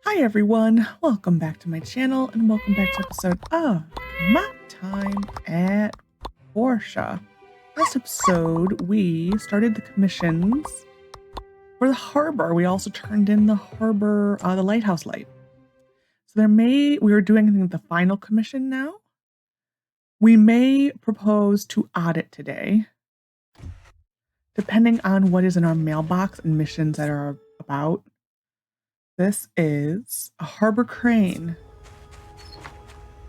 Hi everyone, welcome back to my channel and welcome back to episode of My Time at Portia. Last episode, we started the commissions for the harbor. We also turned in the harbor, the lighthouse light. So we are doing, I think, the final commission now. We may propose to Aadit today, depending on what is in our mailbox and missions that are about. This is a harbor crane.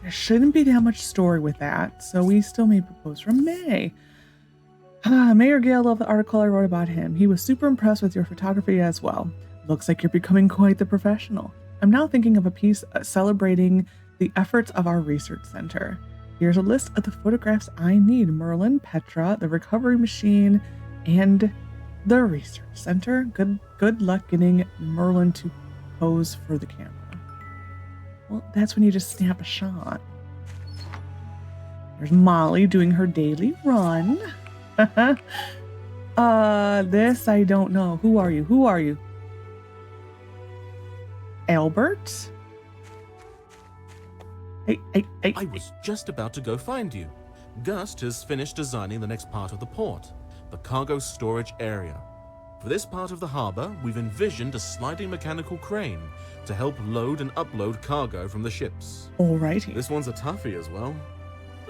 There shouldn't be that much story with that, so we still may propose from May. Mayor Gale loved the article I wrote about him. He was super impressed with your photography as well. Looks like you're becoming quite the professional. I'm now thinking of a piece celebrating the efforts of our research center. Here's a list of the photographs I need. Merlin, Petra, the recovery machine, and the research center. Good luck getting Merlin to pose for the camera. Well, that's when you just snap a shot. There's Molly doing her daily run. This I don't know. Who are you? Albert? Hey. I was just about to go find you. Gust has finished designing the next part of the port, the cargo storage area. For this part of the harbor, we've envisioned a sliding mechanical crane to help load and upload cargo from the ships. Alrighty. This one's a toughie as well.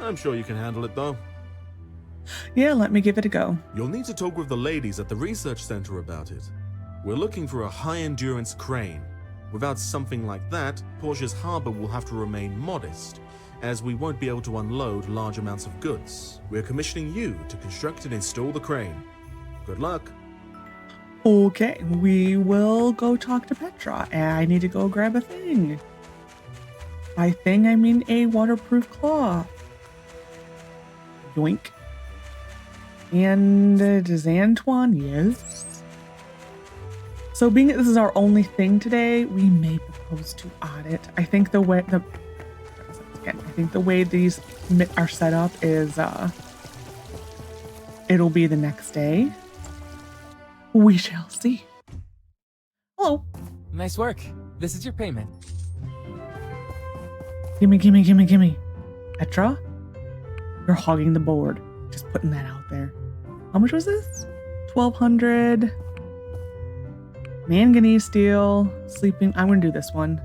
I'm sure you can handle it though. Yeah, let me give it a go. You'll need to talk with the ladies at the research center about it. We're looking for a high-endurance crane. Without something like that, Portia's harbor will have to remain modest, as we won't be able to unload large amounts of goods. We're commissioning you to construct and install the crane. Good luck. Okay, we will go talk to Petra. I need to go grab a thing. By thing, I mean a waterproof cloth. Yoink. And does Antoine? Yes. So being that this is our only thing today, we may propose to Aadit. I think the way these are set up is it'll be the next day. We shall see. Hello. Nice work. This is your payment. Gimme. Petra, you're hogging the board. Just putting that out there. How much was this? 1,200. Manganese steel. Sleeping. I'm gonna do this one.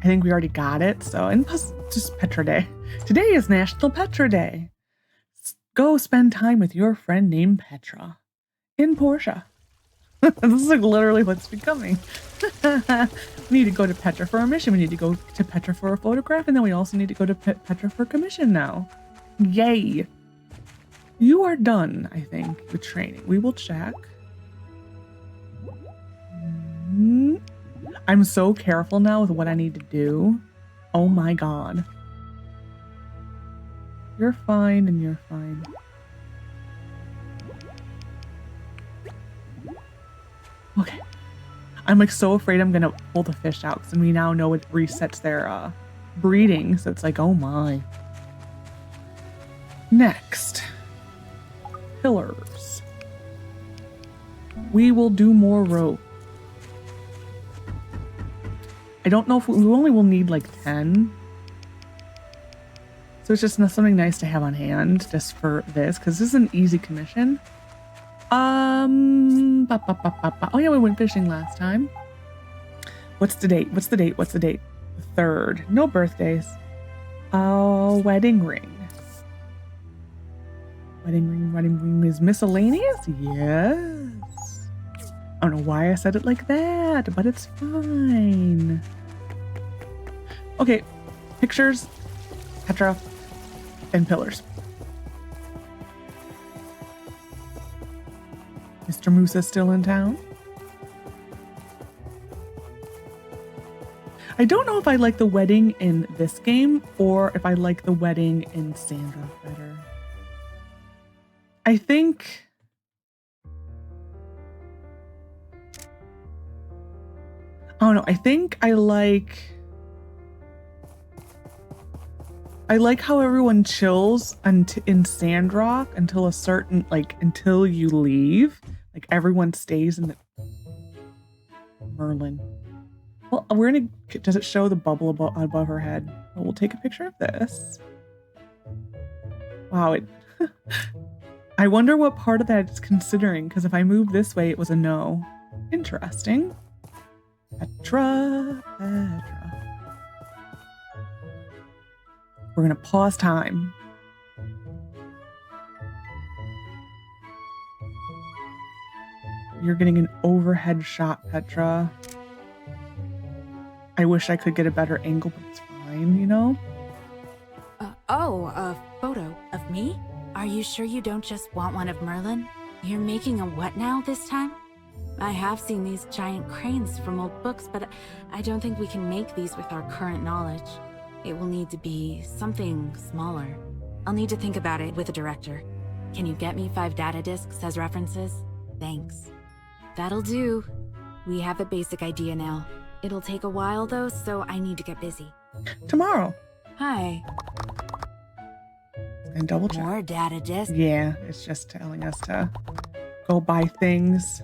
I think we already got it. So, and plus, just Petra Day. Today is National Petra Day. Go spend time with your friend named Petra. In Portia. This is like literally what's becoming. We need to go to Petra for a mission. We need to go to Petra for a photograph. And then we also need to go to Petra for a commission now. Yay. You are done, I think, with training. We will check. I'm so careful now with what I need to do. Oh my god. You're fine and you're fine. Okay. I'm like so afraid I'm gonna pull the fish out because we now know it resets their breeding. So it's like, oh my. Next. Pillars. We will do more rope. I don't know if we only will need like 10. So it's just something nice to have on hand just for this because this is an easy commission. Oh yeah, we went fishing last time. What's the date? The 3rd. No birthdays. Wedding ring. Wedding ring is miscellaneous? Yes. I don't know why I said it like that, but it's fine. Okay, pictures, Petra, and pillars. Mr. Moose is still in town. I don't know if I like the wedding in this game or if I like the wedding in Sandra better. I think... I don't know. I think I like how everyone chills in Sandrock until a certain, until you leave. Like everyone stays in the... Merlin. Well, does it show the bubble above her head? Well, we'll take a picture of this. Wow, I wonder what part of that it's considering, because if I move this way, it was a no. Interesting. Petra. We're gonna pause time. You're getting an overhead shot, Petra. I wish I could get a better angle, but it's fine, you know? A photo of me? Are you sure you don't just want one of Merlin? You're making a what now this time? I have seen these giant cranes from old books, but I don't think we can make these with our current knowledge. It will need to be something smaller. I'll need to think about it with the director. Can you get me 5 data disks as references? Thanks. That'll do. We have a basic idea now. It'll take a while though, so I need to get busy. Tomorrow. Hi. And double check. More data disks? Yeah, it's just telling us to go buy things.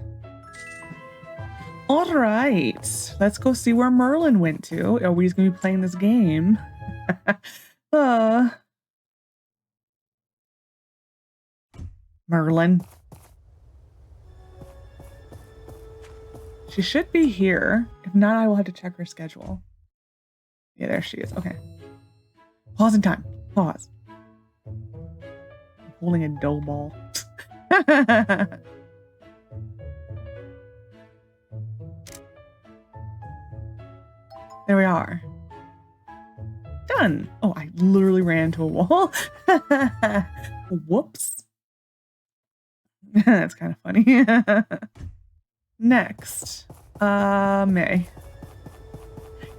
All right, let's go see where Merlin went to. Are we just gonna be playing this game? Merlin. She should be here. If not, I will have to check her schedule. Yeah, there she is. Okay. Pause in time. Pause. I'm holding a dough ball. There we are. Done. Oh, I literally ran into a wall. Whoops. That's kind of funny. Next, May. I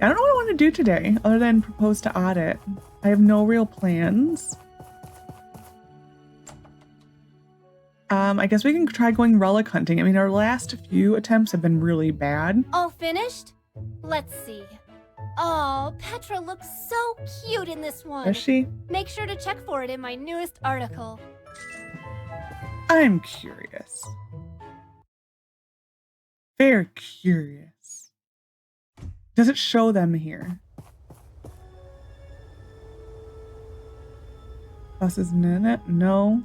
don't know what I want to do today other than propose to Aadit. I have no real plans. I guess we can try going relic hunting. I mean, our last few attempts have been really bad. All finished? Let's see. Oh, Petra looks so cute in this one. Is she? Make sure to check for it in my newest article. I'm curious. Very curious. Does it show them here? Buses, no.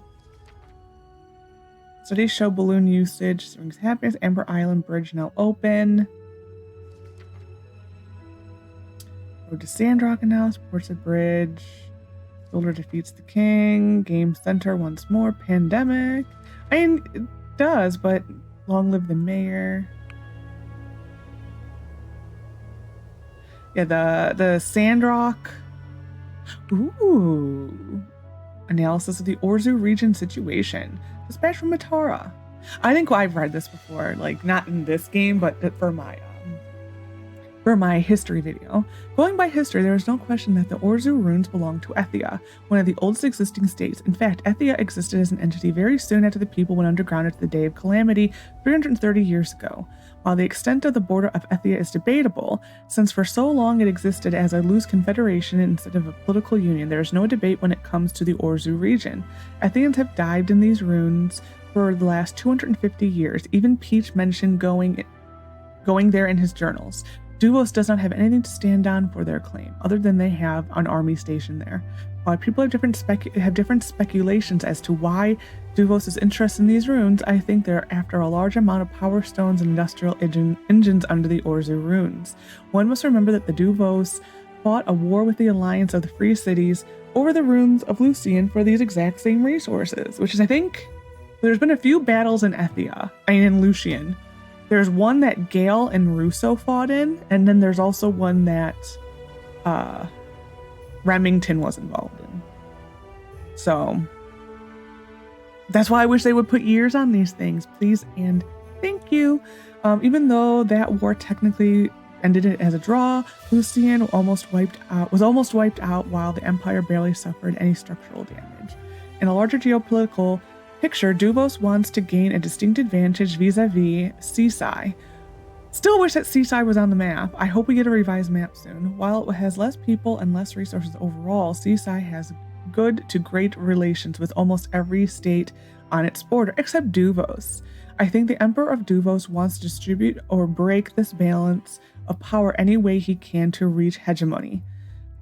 Studies show balloon usage. Springs happiness. Amber Island Bridge now open. Road to Sandrock announced. Portia Bridge. Builder defeats the king. Game center once more. Pandemic. I mean, it does, but long live the mayor. Yeah, the Sandrock. Ooh. Analysis of the Orzu region situation. Dispatch from Matara. I think I've read this before, like not in this game, but for my history video. Going by history, there is no question that the Orzu runes belong to Ethia, one of the oldest existing states. In fact, Ethia existed as an entity very soon after the people went underground at the Day of Calamity 330 years ago. While the extent of the border of Ethia is debatable, since for so long it existed as a loose confederation instead of a political union, there is no debate when it comes to the Orzu region. Ethians have dived in these runes for the last 250 years. Even Peach mentioned going there in his journals. Duvos does not have anything to stand on for their claim, other than they have an army stationed there. While people have different speculations as to why Duvos is interested in these runes, I think they're after a large amount of power stones and industrial engines under the Orzu runes. One must remember that the Duvos fought a war with the Alliance of the Free Cities over the runes of Lucian for these exact same resources, which is, I think, there's been a few battles in in Lucian. There's one that Gale and Russo fought in, and then there's also one that Remington was involved in. So that's why I wish they would put years on these things, please and thank you. Even though that war technically ended it as a draw, Lucian was almost wiped out while the Empire barely suffered any structural damage. In a larger geopolitical picture, Duvos wants to gain a distinct advantage vis-a-vis Seaside. Still wish that Seaside was on the map. I hope we get a revised map soon. While it has less people and less resources overall, Seaside has good to great relations with almost every state on its border, except Duvos. I think the Emperor of Duvos wants to distribute or break this balance of power any way he can to reach hegemony.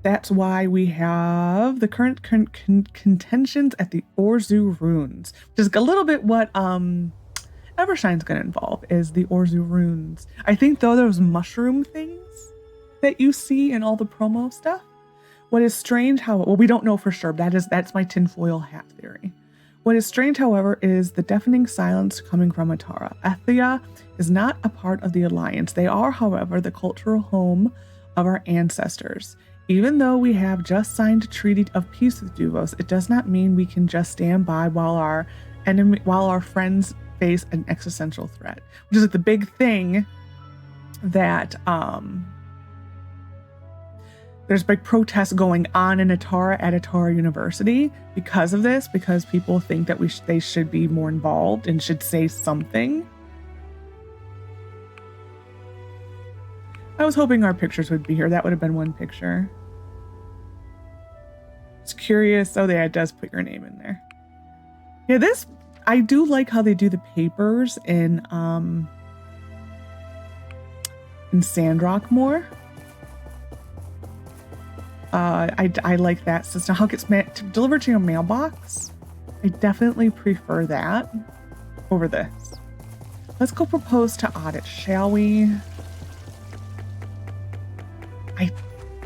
That's why we have the current contentions at the Orzu runes, which is a little bit what Evershine's going to involve, is the Orzu runes. I think though those mushroom things that you see in all the promo stuff. What is strange, well, we don't know for sure. That's my tinfoil hat theory. What is strange, however, is the deafening silence coming from Atara. Ethia is not a part of the Alliance. They are, however, the cultural home of our ancestors. Even though we have just signed a treaty of peace with Duvos, it does not mean we can just stand by while our friends face an existential threat, which is like the big thing that there's big protests going on in Atara at Atara University because of this, because people think that they should be more involved and should say something. I was hoping our pictures would be here. That would have been one picture. It's curious. Oh, yeah, it does put your name in there. Yeah, I do like how they do the papers in Sandrock more. I like that system. How it gets delivered to your mailbox. I definitely prefer that over this. Let's go propose to Aadit, shall we?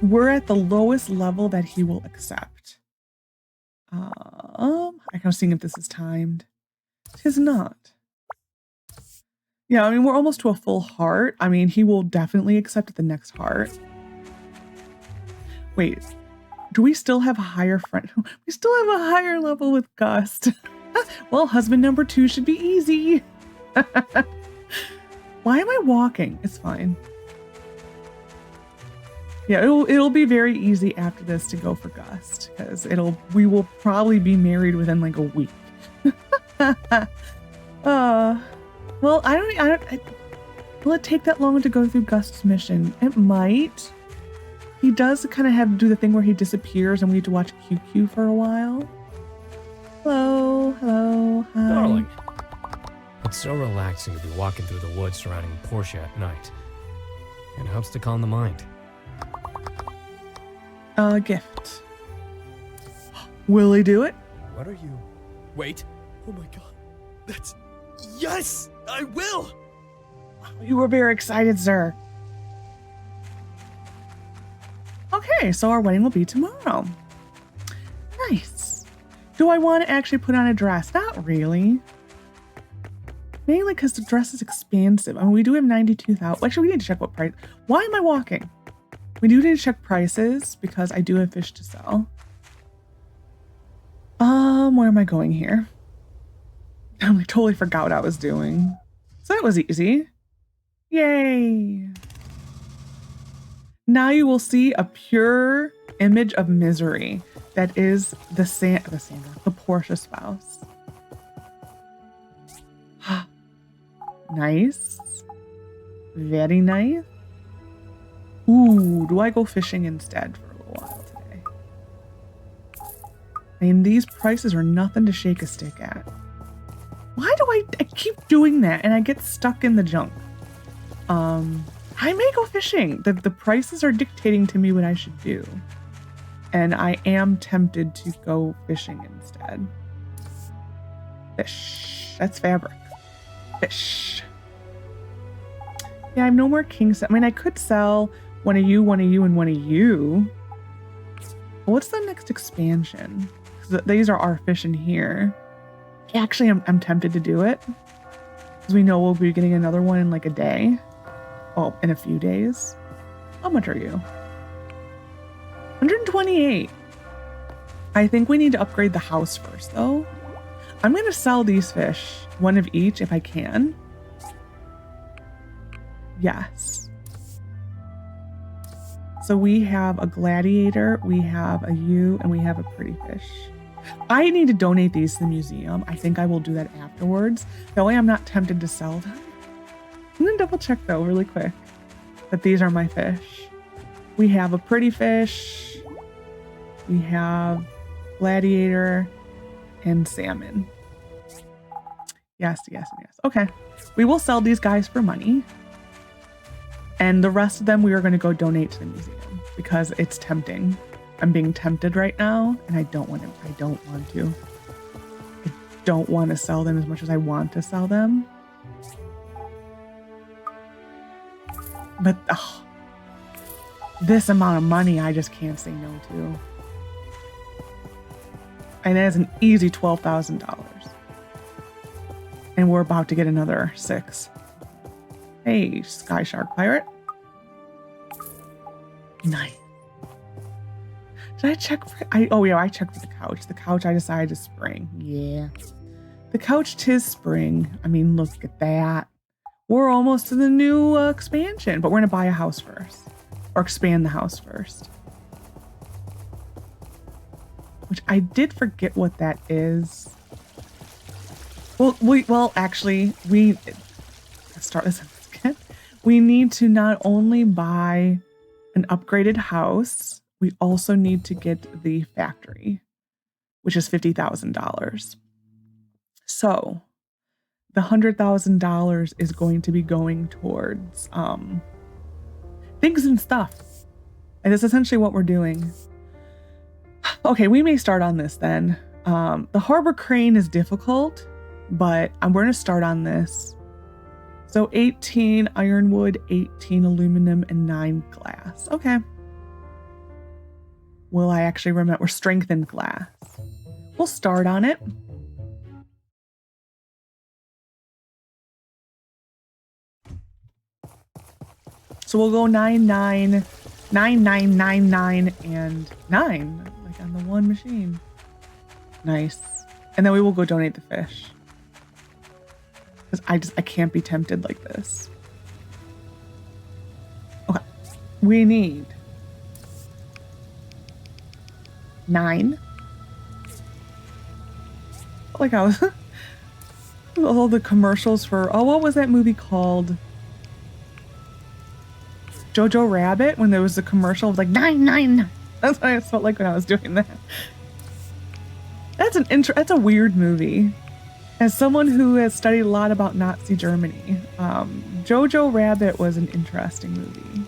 We're at the lowest level that he will accept. I can see if this is timed. It is not. Yeah, I mean, we're almost to a full heart. I mean, he will definitely accept at the next heart. Wait, do we still have a higher friend? We still have a higher level with Gust. Well, husband number 2 should be easy. Why am I walking? It's fine. Yeah, it'll be very easy after this to go for Gust, because we will probably be married within like a week. Well, will it take that long to go through Gust's mission? It might. He does kind of have to do the thing where he disappears and we have to watch QQ for a while. Hello, hi. Darling, it's so relaxing to be walking through the woods surrounding Portia at night. It helps to calm the mind. Gift. Will he do it? What are you? Wait. Oh my god. That's... Yes! I will! You were very excited, sir. Okay, so our wedding will be tomorrow. Nice. Do I want to actually put on a dress? Not really. Mainly because the dress is expansive. I mean, we do have 92,000. Actually, we need to check what price. Why am I walking? We do need to check prices because I do have fish to sell. Where am I going here? I totally forgot what I was doing. So that was easy. Yay. Now you will see a pure image of misery that is the Portia spouse. Nice. Very nice. Ooh, do I go fishing instead for a little while today? I mean, these prices are nothing to shake a stick at. Why do I keep doing that and I get stuck in the junk? I may go fishing. The prices are dictating to me what I should do. And I am tempted to go fishing instead. Fish. That's fabric. Fish. Yeah, I have no more king set. I mean, I could sell one of you, and one of you. What's the next expansion? These are our fish in here. Actually, I'm tempted to do it. Because we know we'll be getting another one in like a day. Well, in a few days. How much are you? 128. I think we need to upgrade the house first, though. I'm going to sell these fish, one of each, if I can. Yes. So we have a gladiator, we have a ewe, and we have a pretty fish. I need to donate these to the museum. I think I will do that afterwards. That way I'm not tempted to sell them. I'm going to double check, though, really quick, that these are my fish. We have a pretty fish. We have gladiator and salmon. Yes, yes, yes. Okay. We will sell these guys for money. And the rest of them we are going to go donate to the museum because it's tempting. I'm being tempted right now and I don't want to. I don't want to sell them as much as I want to sell them. But this amount of money I just can't say no to. And that is an easy $12,000. And we're about to get another 6. Hey, Sky Shark Pirate. Nice. Did I check for... I checked for the couch. The couch I decided to spring. Yeah. The couch 'tis spring. I mean, look at that. We're almost to the new expansion, but we're going to buy a house first. Or expand the house first. Which I did forget what that is. Well, actually, let's start this again. We need to not only buy an upgraded house, we also need to get the factory, which is $50,000. So the $100,000 is going to be going towards things and stuff. And that's essentially what we're doing. Okay, we may start on this then. The harbor crane is difficult, but we're going to start on this. So 18 ironwood, 18 aluminum, and 9 glass. Okay. Will I actually remember? Strengthened glass. We'll start on it. So we'll go 9, 9, 9, 9, 9, 9, and 9. Like on the one machine. Nice. And then we will go donate the fish. Because I can't be tempted like this. Okay. We need 9. Like I was all the commercials for what was that movie called? Jojo Rabbit, when there was a commercial of like 9, 9, 9. That's what I felt like when I was doing that. That's a weird movie. As someone who has studied a lot about Nazi Germany, Jojo Rabbit was an interesting movie.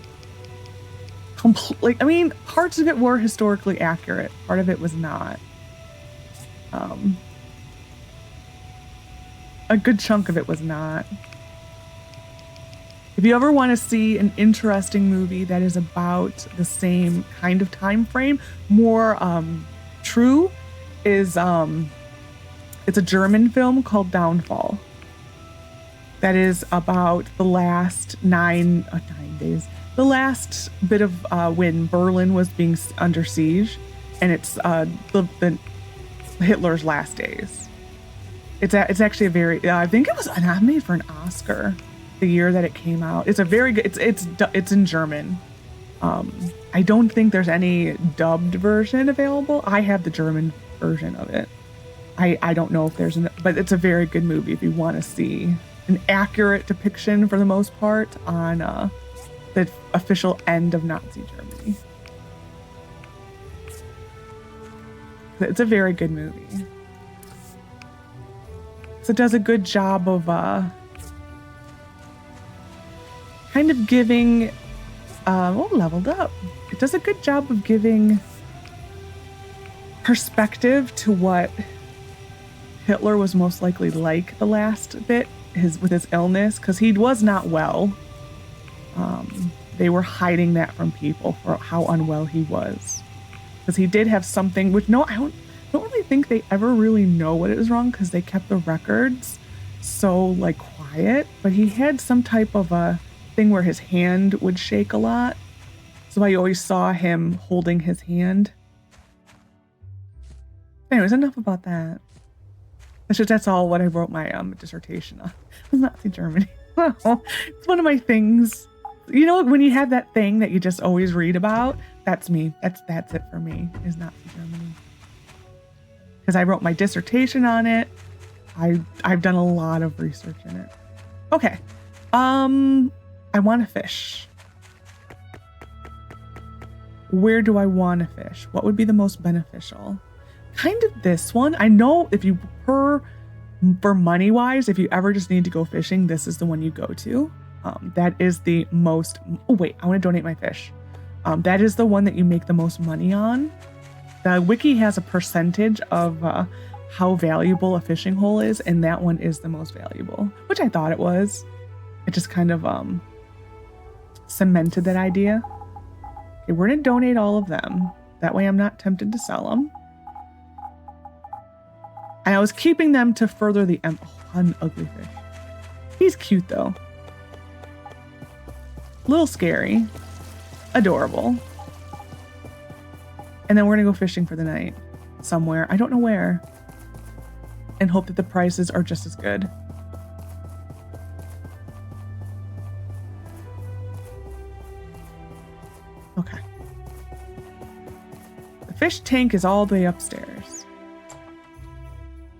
I mean, parts of it were historically accurate. Part of it was not. A good chunk of it was not. If you ever want to see an interesting movie that is about the same kind of time frame, more true, is it's a German film called Downfall. That is about the last 9 days. The last bit of when Berlin was being under siege, and it's the Hitler's last days. It's actually a very I think it was nominated for an Oscar the year that it came out. It's a very good. It's in German. I don't think there's any dubbed version available. I have the German version of it. I don't know if there's but it's a very good movie if you want to see an accurate depiction for the most part on the official end of Nazi Germany. It's a very good movie. So it does a good job of kind of giving leveled up. It does a good job of giving perspective to what Hitler was most likely like the last bit with his illness, because he was not well. They were hiding that from people for how unwell he was, because he did have something which I don't really think they ever really know what it was wrong, because they kept the records so like quiet. But he had some type of a thing where his hand would shake a lot, so I always saw him holding his hand. Anyways, enough about that. That's all what I wrote my dissertation on. It was Nazi Germany. It's one of my things. You know, when you have that thing that you just always read about, that's me. That's it for me, is Nazi Germany. Because I wrote my dissertation on it. I've done a lot of research in it. Okay. I want to fish. Where do I want to fish? What would be the most beneficial? Kind of this one. I know if you per For money wise, if you ever just need to go fishing, this is the one you go to. That is the most, oh wait, I want to donate my fish. That is the one that you make the most money on. The wiki has a percentage of how valuable a fishing hole is, and that one is the most valuable, which I thought it was. It just kind of cemented that idea. Okay, we're gonna donate all of them. That way I'm not tempted to sell them. And I was keeping them to further the oh, an ugly fish. He's cute though. A little scary. Adorable. And then we're gonna go fishing for the night somewhere. I don't know where. And hope that the prices are just as good. Okay. The fish tank is all the way upstairs.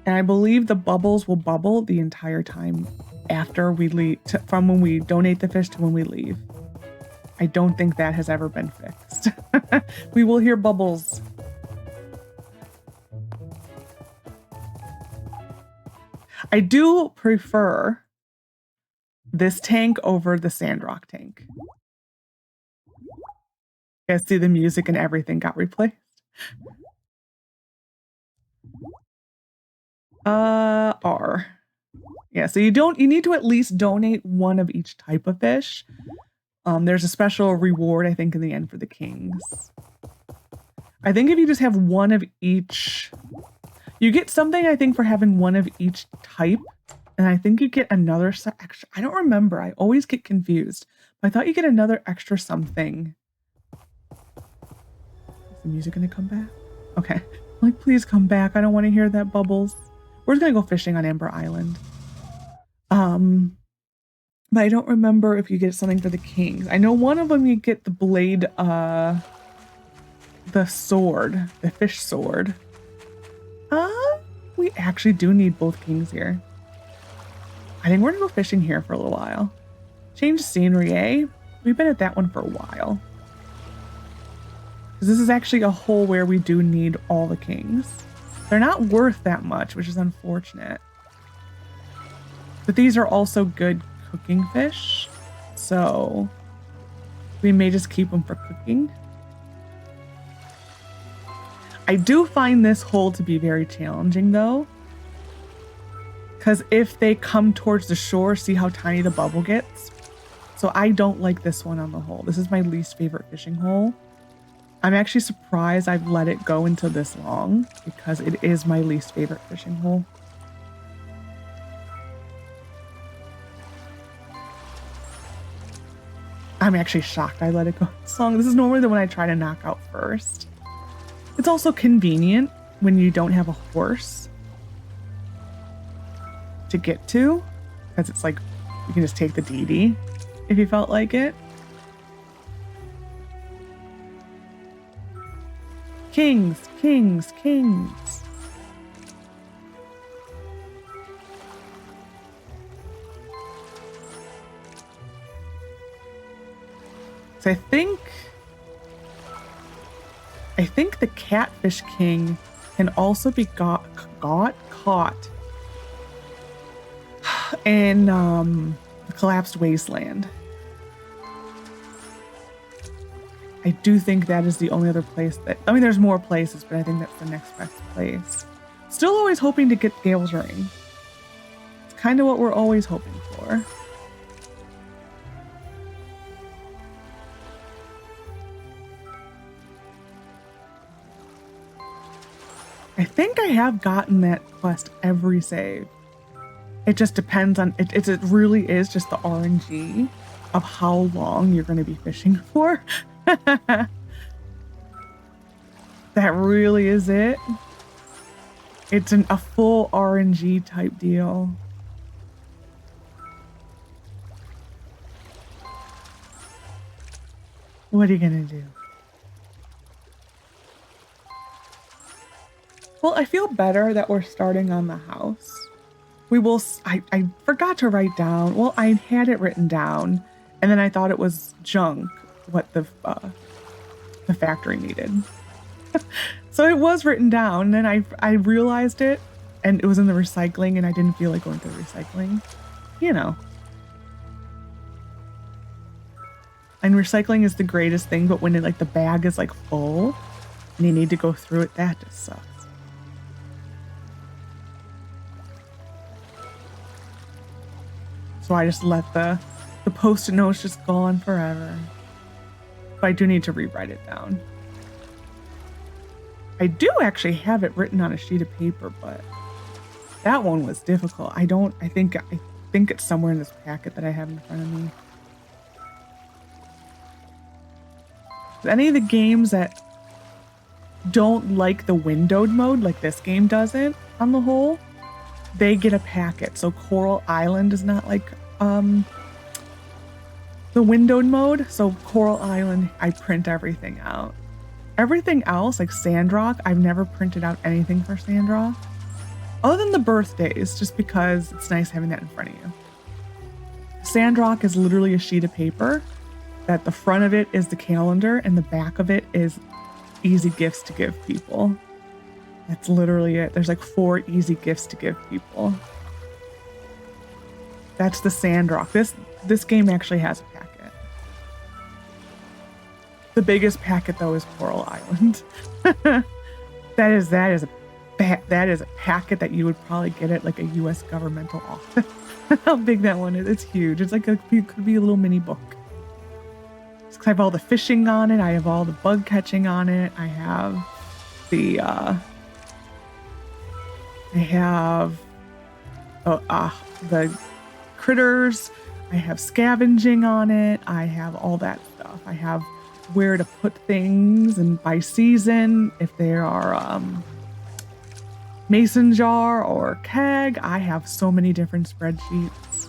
And I believe the bubbles will bubble the entire time after we leave, from when we donate the fish to when we leave. I don't think that has ever been fixed. We will hear bubbles. I do prefer this tank over the Sandrock tank. You guys see the music and everything got replaced. R. Yeah, so you need to at least donate one of each type of fish. There's a special reward, I think, in the end for the kings. I think if you just have one of each, you get something, I think, for having one of each type. And I think you get another extra. I don't remember. I always get confused. But I thought you get another extra something. Is the music going to come back? Okay. Like, please come back. I don't want to hear that bubbles. We're just going to go fishing on Amber Island. But I don't remember if you get something for the kings. I know one of them you get the blade, the sword, the fish sword. We actually do need both kings here. I think we're gonna go fishing here for a little while. Change scenery, eh? We've been at that one for a while. Because this is actually a hole where we do need all the kings. They're not worth that much, which is unfortunate. But these are also good cooking fish, so we may just keep them for cooking. I do find this hole to be very challenging though, because if they come towards the shore, see how tiny the bubble gets. So I don't like this one on the hole. This is my least favorite fishing hole. I'm actually surprised I've let it go until this long, because it is my least favorite fishing hole. I'm actually shocked I let it go this long. This is normally the one I try to knock out first. It's also convenient when you don't have a horse to get to, because it's like you can just take the DD if you felt like it. Kings, kings, kings. So I think the catfish king can also be caught in the collapsed wasteland. I do think that is the only other place that, I mean, there's more places, but I think that's the next best place. Still always hoping to get Gale's Ring. It's kind of what we're always hoping for. I think I have gotten that quest every save. It just depends on, it really is just the RNG of how long you're going to be fishing for. That really is it. It's a full RNG type deal. What are you going to do? Well, I feel better that we're starting on the house. We will, I forgot to write down, well, I had it written down, and then I thought it was junk, what the factory needed. So it was written down, and then I realized it, and it was in the recycling and I didn't feel like going to the recycling, you know. And recycling is the greatest thing, but when it, like, the bag is like full and you need to go through it, that just sucks. So I just let the post-it notes just go on forever. But I do need to rewrite it down. I do actually have it written on a sheet of paper, but that one was difficult. I think it's somewhere in this packet that I have in front of me. Any of the games that don't like the windowed mode, like this game doesn't on the whole, they get a packet. So Coral Island is not like the windowed mode. So Coral Island, I print everything out. Everything else, like Sandrock, I've never printed out anything for Sandrock. Other than the birthdays, just because it's nice having that in front of you. Sandrock is literally a sheet of paper that the front of it is the calendar and the back of it is easy gifts to give people. That's literally it. There's like 4 easy gifts to give people. That's the Sandrock. This game actually has a packet. The biggest packet though is Coral Island. that is a packet that you would probably get at like a U.S. governmental office. How big that one is. It's huge. It's like it could be a little mini book. I have all the fishing on it. I have all the bug catching on it. I have the the critters. I have scavenging on it. I have all that stuff. I have where to put things and by season, if they are mason jar or keg. I have so many different spreadsheets.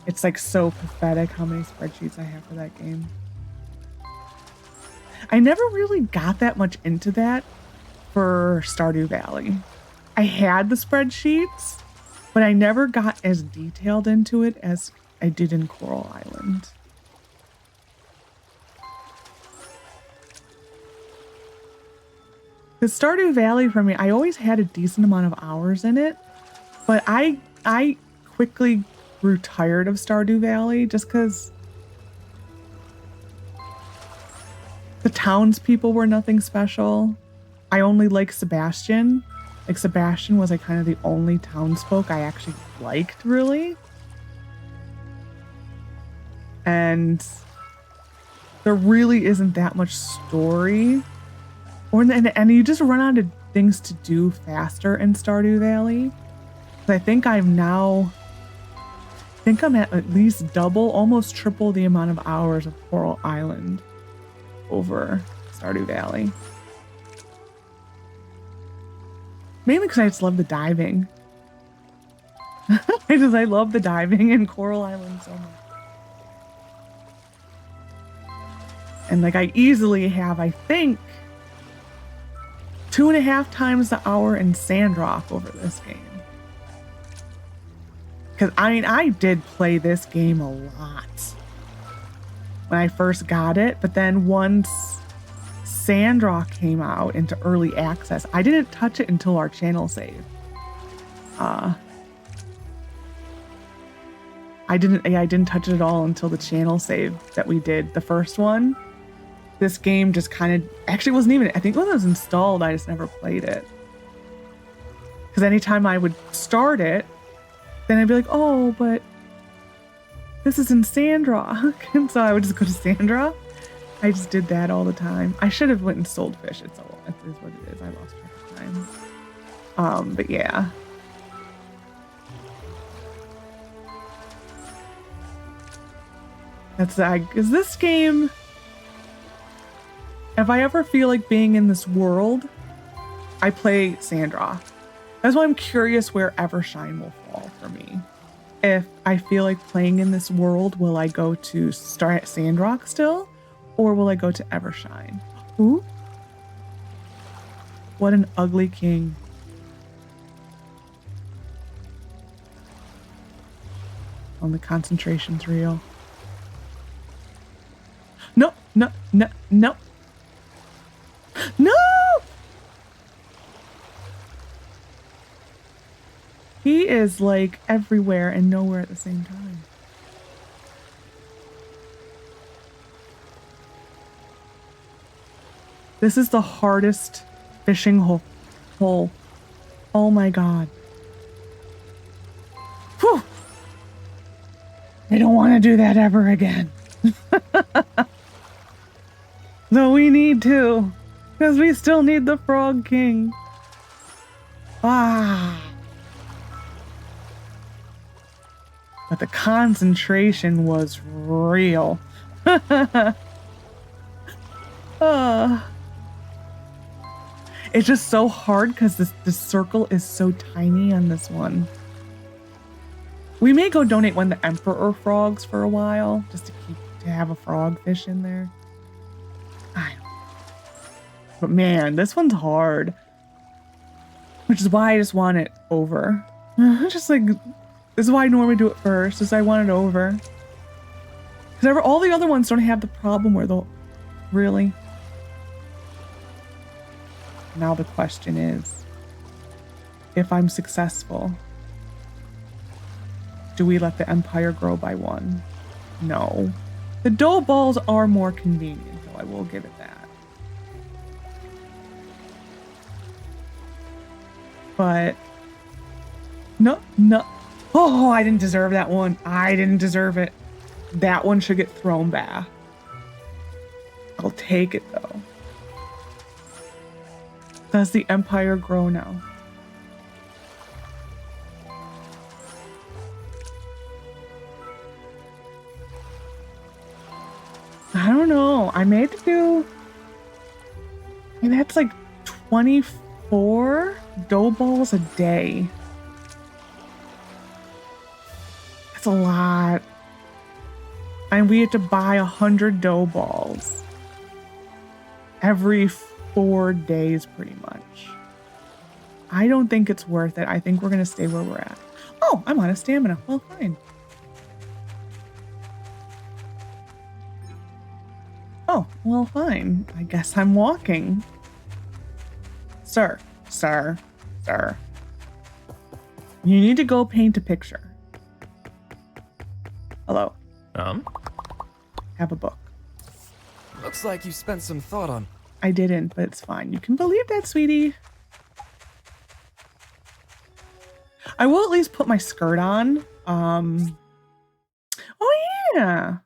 It's like so pathetic how many spreadsheets I have for that game. I never really got that much into that for Stardew Valley. I had the spreadsheets, but I never got as detailed into it as I did in Coral Island. Because Stardew Valley for me, I always had a decent amount of hours in it, but I quickly grew tired of Stardew Valley just because the townspeople were nothing special. I only liked Sebastian. Like Sebastian was like kind of the only townsfolk I actually liked, really. And there really isn't that much story. And you just run out of things to do faster in Stardew Valley. I think I'm at least double, almost triple the amount of hours of Coral Island over Stardew Valley. Mainly because I just love the diving. I love the diving in Coral Island so much. And like I easily have, I think, 2.5 times the hour in Sandrock over this game. Because I did play this game a lot when I first got it, but then once Sandrock came out into early access, I didn't touch it until our channel save. I didn't touch it at all until the channel save that we did, the first one. This game just kind of actually wasn't even, I think when it was installed, I just never played it. Because anytime I would start it, then I'd be like, oh, but this is in Sandrock. And so I would just go to Sandrock. I just did that all the time. I should have went and sold fish. It is what it is. I lost track of time. But yeah. That's is this game, if I ever feel like being in this world, I play Sandrock. That's why I'm curious where Evershine will fall for me. If I feel like playing in this world, will I go to start at Sandrock still? Or will I go to Evershine? Ooh. What an ugly king. Oh, the concentration's real. No, no, no, no. No! He is like everywhere and nowhere at the same time. This is the hardest fishing hole. Oh my god. Whew. I don't want to do that ever again. Though we need to, because we still need the Frog King. Ah. But the concentration was real. It's just so hard because this circle is so tiny on this one. We may go donate one of the Emperor frogs for a while, just to have a frogfish in there. I don't know. But man, this one's hard. Which is why I just want it over. Just like, this is why I normally do it first, is I want it over. Because all the other ones don't have the problem where they'll... Really? Now the question is, if I'm successful, do we let the empire grow by one? No. The dough balls are more convenient, though, I will give it that. But, no. Oh, I didn't deserve that one. I didn't deserve it. That one should get thrown back. I'll take it, though. Does the empire grow now? I don't know. I made to do... I mean, that's like 24 dough balls a day. That's a lot. And we had to buy 100 dough balls every 4 days, pretty much. I don't think it's worth it. I think we're going to stay where we're at. Oh, I'm out of stamina. Well, fine. Oh, well, fine. I guess I'm walking. Sir. You need to go paint a picture. Hello. Have a book. Looks like you spent some thought on... I didn't, but it's fine. You can believe that, sweetie. I will at least put my skirt on. Oh, yeah.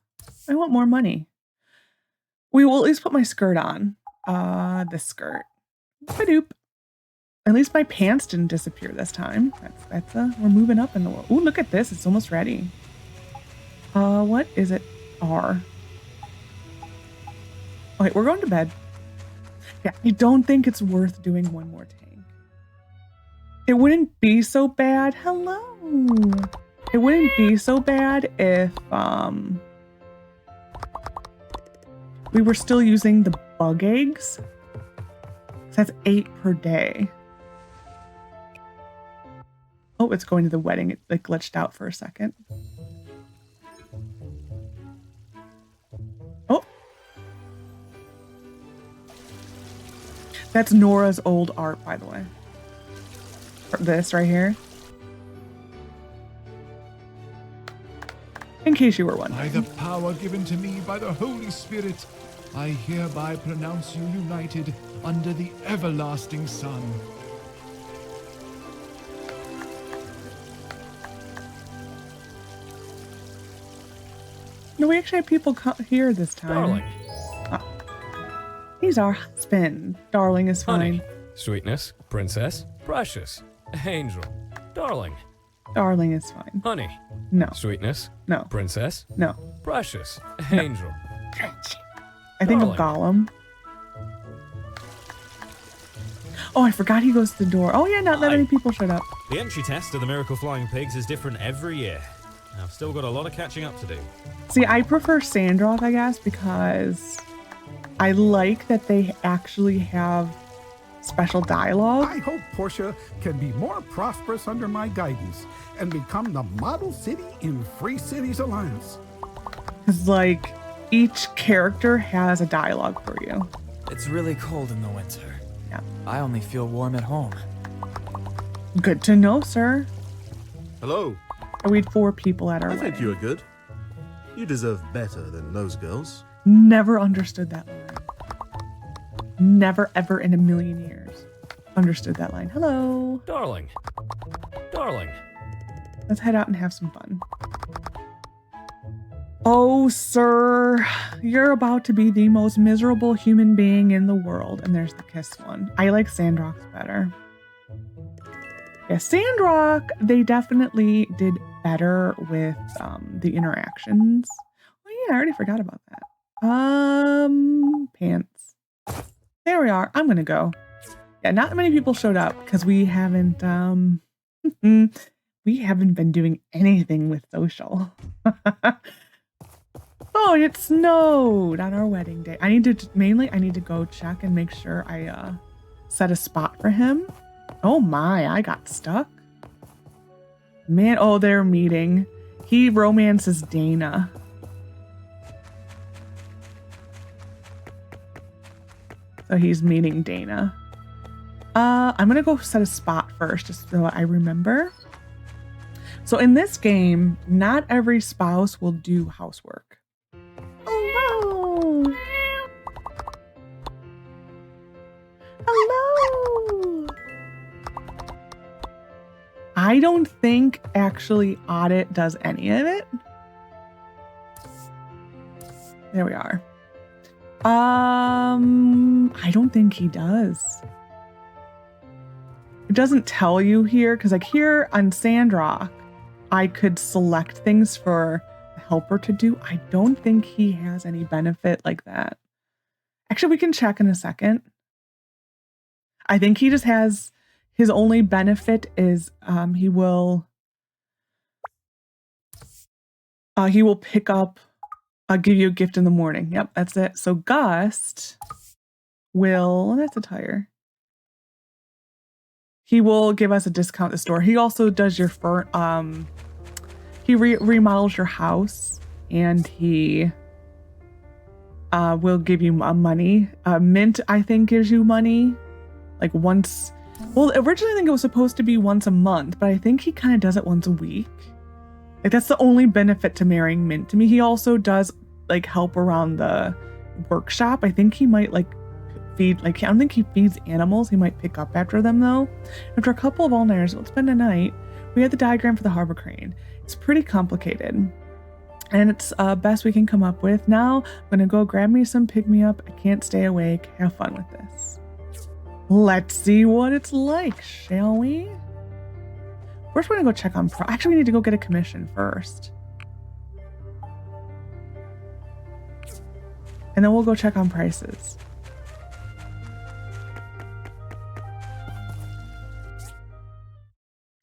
I want more money. We will at least put my skirt on. This skirt. Ba-doop. At least my pants didn't disappear this time. We're moving up in the world. Ooh, look at this. It's almost ready. What is it? R. Okay, we're going to bed. Yeah, I don't think it's worth doing one more tank. It wouldn't be so bad. Hello. It wouldn't be so bad if we were still using the bug eggs. That's 8 per day. Oh, it's going to the wedding. It like glitched out for a second. Oh. That's Nora's old art, by the way. This right here. In case you were wondering. By the power given to me by the Holy Spirit, I hereby pronounce you united under the everlasting sun. No, we actually have people here this time. Darling. He's our husband. Darling is fine. Honey. Sweetness. Princess. Precious. Angel. Darling. Darling is fine. Honey. No. Sweetness. No. Princess. No. Precious. Angel. I think of Gollum. Oh, I forgot he goes to the door. Oh yeah, not that many people showed up. The entry test of the Miracle Flying Pigs is different every year. I've still got a lot of catching up to do. See, I prefer Sandroth, I guess, because I like that they actually have special dialogue. I hope Portia can be more prosperous under my guidance and become the model city in Free Cities Alliance. Because, like, each character has a dialogue for you. It's really cold in the winter. Yeah. I only feel warm at home. Good to know, sir. Hello. We had 4 people at our I wedding. think you are good. You deserve better than those girls. Never understood that line. Never, ever in a million years understood that line. Hello. Darling. Darling. Let's head out and have some fun. Oh, sir, you're about to be the most miserable human being in the world. And there's the kiss one. I like Sandrock's better. Yeah, Sandrock, they definitely did better with the interactions. Oh yeah, I already forgot about that. Pants. There we are. I'm gonna go. Yeah, not many people showed up because we haven't we haven't been doing anything with social. Oh, and it snowed on our wedding day. I need to go check and make sure I set a spot for him. Oh my, I got stuck. Man, oh, they're meeting. He romances Dana. So he's meeting Dana. I'm gonna go set a spot first, just so I remember. So in this game, not every spouse will do housework. Oh no! Hello! I don't think actually Aadit does any of it. There we are. I don't think he does. It doesn't tell you here, because like here on Sandrock, I could select things for the helper to do. I don't think he has any benefit like that. Actually, we can check in a second. I think he just has, his only benefit is he will pick up, give you a gift in the morning. Yep, that's it. So Gust will, that's a tire. He will give us a discount at the store. He also does your he remodels your house, and he will give you money. Mint, I think, gives you money like once. Well, originally I think it was supposed to be once a month, but I think he kind of does it once a week. Like that's the only benefit to marrying Mint to me. He also does like help around the workshop. I think he might like feed, like I don't think he feeds animals. He might pick up after them though. After a couple of all-nighters, we'll spend a night. We had the diagram for the harbor crane. It's pretty complicated, and it's best we can come up with. Now I'm gonna go grab me some pick-me-up. I can't stay awake. Have fun with this. Let's see what it's like, shall we? First, we're gonna go check on actually, we need to go get a commission first. And then we'll go check on prices.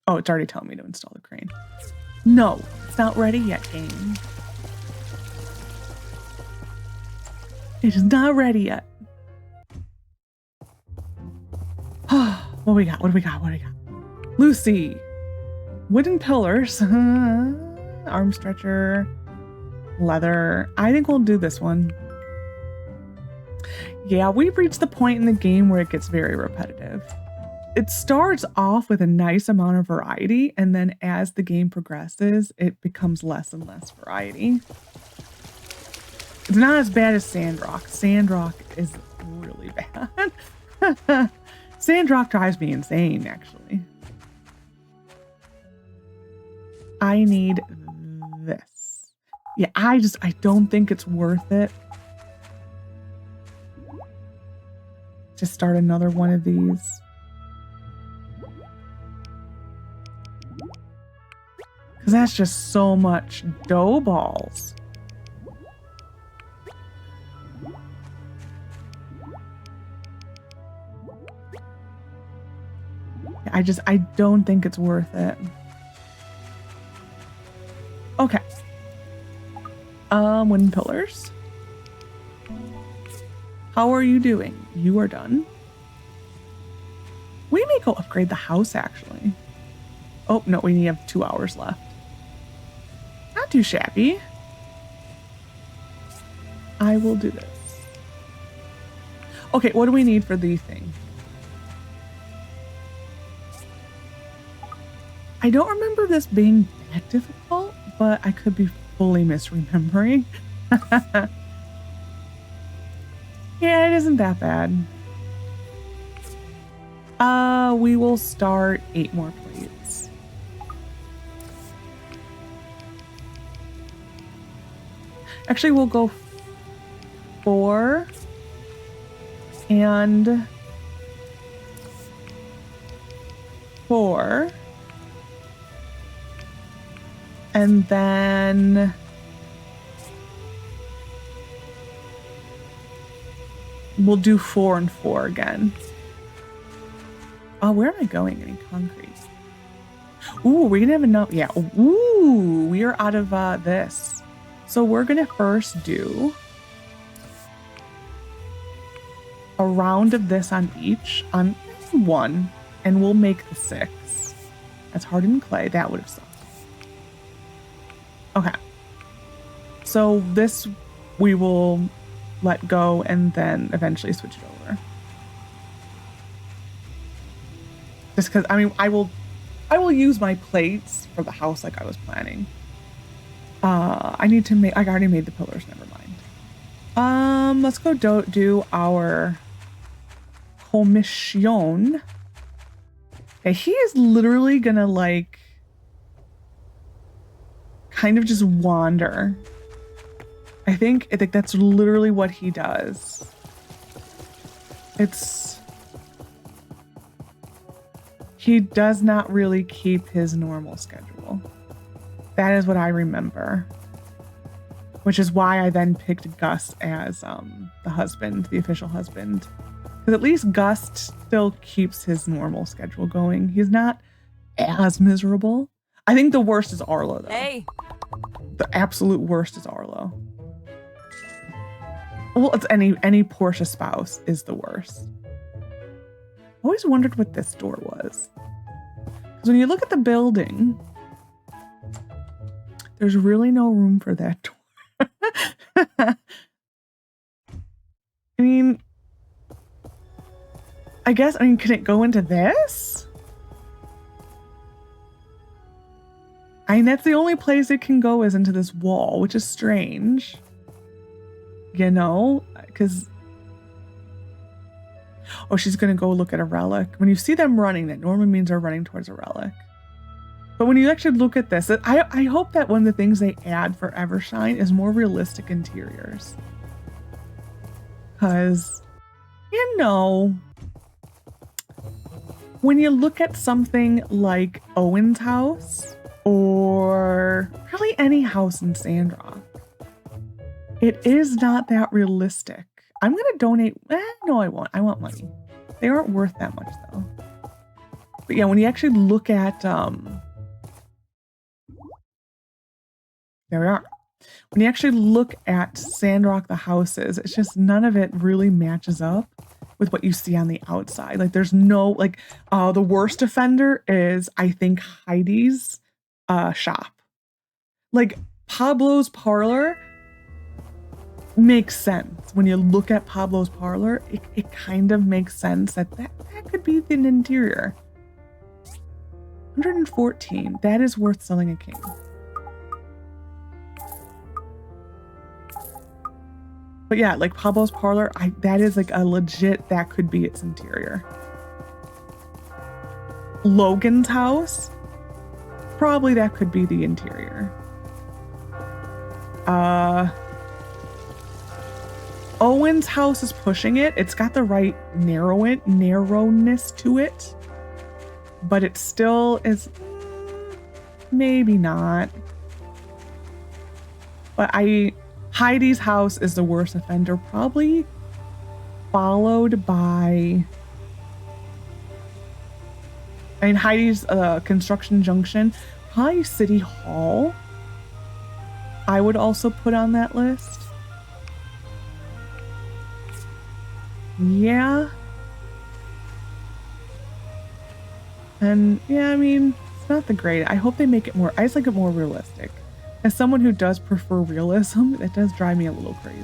Oh, it's already telling me to install the crane. No, it's not ready yet, game. It is not ready yet. What we got? What do we got? What do we got? Lucy. Wooden pillars. Arm stretcher. Leather. I think we'll do this one. Yeah, we've reached the point in the game where it gets very repetitive. It starts off with a nice amount of variety, and then as the game progresses, it becomes less and less variety. It's not as bad as Sandrock. Sandrock is really bad. Sandrock drives me insane, actually. I need this. Yeah, I don't think it's worth it to start another one of these. Because that's just so much dough balls. I don't think it's worth it. Okay. Wooden pillars. How are you doing? You are done. We may go upgrade the house, actually. Oh, no, we only have 2 hours left. Not too shabby. I will do this. Okay, what do we need for the thing? I don't remember this being that difficult, but I could be fully misremembering. Yeah, it isn't that bad. We will start 8 more plates. Actually, we'll go 4 and 4. And then we'll do 4 and 4 again. Oh, where am I going? Getting concrete. Ooh, we're gonna have enough. Yeah. Ooh, we are out of this. So we're gonna first do a round of this on each, on 1, and we'll make the 6. That's hardened clay. That would have sucked. Okay. So this we will let go and then eventually switch it over. Just because, I mean, I will use my plates for the house like I was planning. I need to make, I already made the pillars, never mind. Let's go do our commission. Okay, he is literally gonna like kind of just wander. I think that's literally what he does. He does not really keep his normal schedule. That is what I remember. Which is why I then picked Gus as the husband, the official husband. Because at least Gus still keeps his normal schedule going. He's not as miserable. I think the worst is Arlo, though. Hey. The absolute worst is Arlo. Well, it's any Portia spouse is the worst. I always wondered what this door was. Because when you look at the building, there's really no room for that door. I mean, can it go into this? I mean, that's the only place it can go is into this wall, which is strange. You know, because... Oh, she's going to go look at a relic. When you see them running, that normally means they're running towards a relic. But when you actually look at this, I hope that one of the things they add for Evershine is more realistic interiors. Because, you know, when you look at something like Owen's house, or really any house in Sandrock, it is not that realistic. I'm going to donate. No, I won't. I want money. They aren't worth that much, though. But yeah, when you actually look at... there we are. When you actually look at Sandrock, the houses, it's just none of it really matches up with what you see on the outside. Like, there's no... Like, the worst offender is, I think, Heidi's shop. Like, Pablo's parlor... makes sense. When you look at Pablo's parlor, it kind of makes sense that could be the interior. 114. That is worth selling a king. But yeah, like Pablo's parlor, that is like a legit, that could be its interior. Logan's house, probably that could be the interior. Owen's house is pushing it. It's got the right narrowness to it, but it still is maybe not. But Heidi's house is the worst offender, probably followed by, Heidi's Construction Junction, probably City Hall. I would also put on that list. Yeah. And yeah, it's not the great. I hope they make it more, I just like it more realistic. As someone who does prefer realism, it does drive me a little crazy.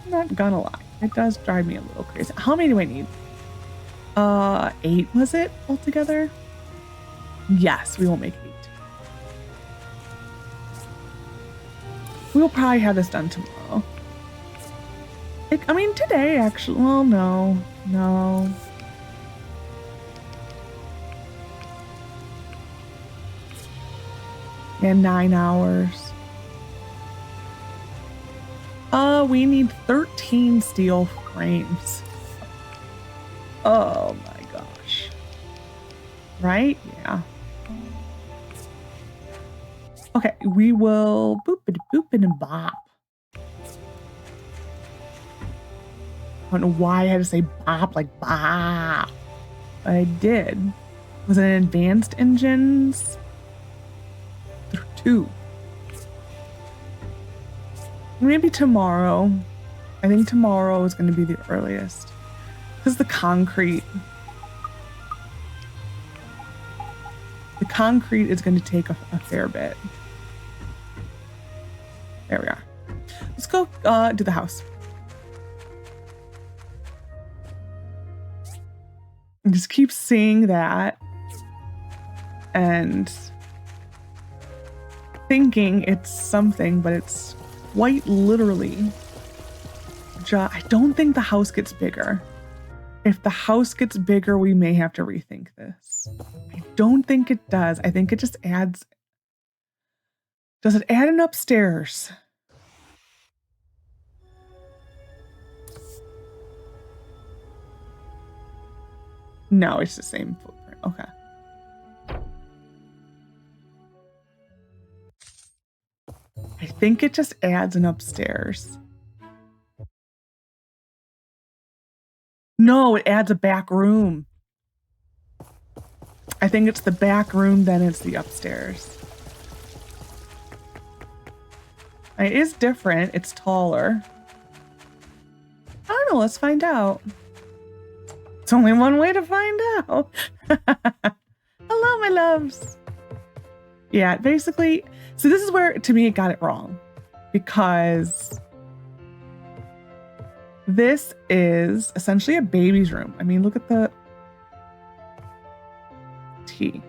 I'm not gonna lie. It does drive me a little crazy. How many do I need? 8 was it altogether? Yes, we will make 8. We'll probably have this done tomorrow. I mean, today, actually. Well, no. And 9 hours. We need 13 steel frames. Oh my gosh. Right? Yeah. Okay, we will boop and bop. I don't know why I had to say bop like bop. But I did. Was it an advanced engines? 2. Maybe tomorrow. I think tomorrow is going to be the earliest. Because the concrete is going to take a fair bit. There we are. Let's go do the house. And just keep seeing that and thinking it's something, but it's quite literally I don't think the house gets bigger. If the house gets bigger, we may have to rethink this. I don't think it does. I think it just adds. Does it add an upstairs? No, it's the same footprint. Okay. I think it just adds an upstairs. No, it adds a back room. I think it's the back room, then it's the upstairs. It is different. It's taller. I don't know. Let's find out. It's only one way to find out. Hello, my loves. Yeah, basically. So this is where, to me, it got it wrong. Because this is essentially a baby's room. I mean, look at the T.